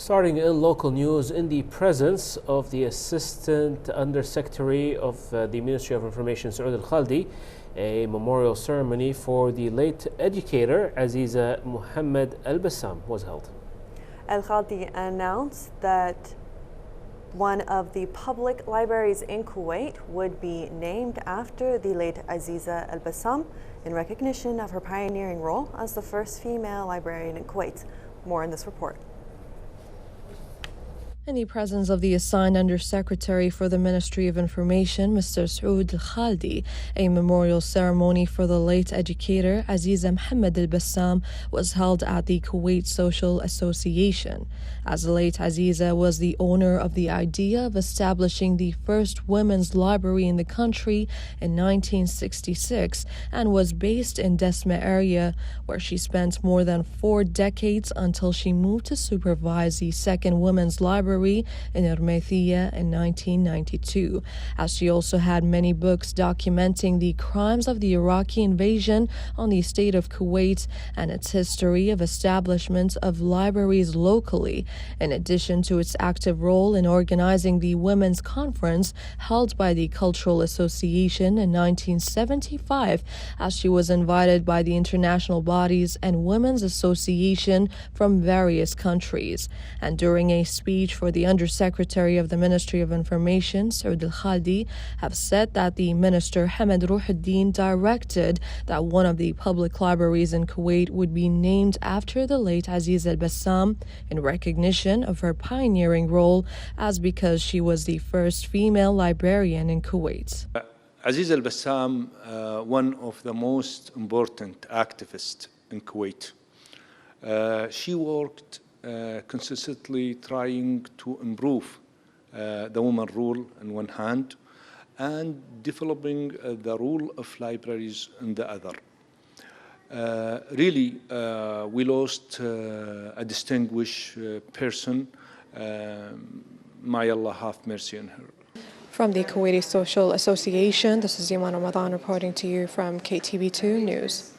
Starting in local news, in the presence of the Assistant Undersecretary of the Ministry of Information, Saud Al-Khaldi, a memorial ceremony for the late educator Aziza Mohammed Al-Bassam was held. Al-Khaldi announced that one of the public libraries in Kuwait would be named after the late Aziza Al-Bassam in recognition of her pioneering role as the first female librarian in Kuwait. More in this report. In the presence of the assigned Undersecretary for the Ministry of Information, Mr. Saud Al-Khaldi, a memorial ceremony for the late educator Aziza Mohammed Al-Bassam was held at the Kuwait Social Association. As the late Aziza was the owner of the idea of establishing the first women's library in the country in 1966 and was based in Desma area, where she spent more than 4 decades until she moved to supervise the second women's library in Ermethia in 1992, as she also had many books documenting the crimes of the Iraqi invasion on the state of Kuwait and its history of establishment of libraries locally, in addition to its active role in organizing the Women's Conference held by the Cultural Association in 1975, as she was invited by the international bodies and Women's Association from various countries. And during a speech for the Undersecretary of the Ministry of Information, Saud Al-Khaldi, have said that the Minister Hamad Ruhuddin directed that one of the public libraries in Kuwait would be named after the late Aziza Al-Bassam in recognition of her pioneering role, as because she was the first female librarian in Kuwait. Aziza Al-Bassam, one of the most important activists in Kuwait. She worked consistently trying to improve the woman rule on one hand and developing the role of libraries on the other. Really, we lost a distinguished person. May Allah have mercy on her. From the Kuwaiti Social Association, this is Yaman Ramadan reporting to you from KTV2 News.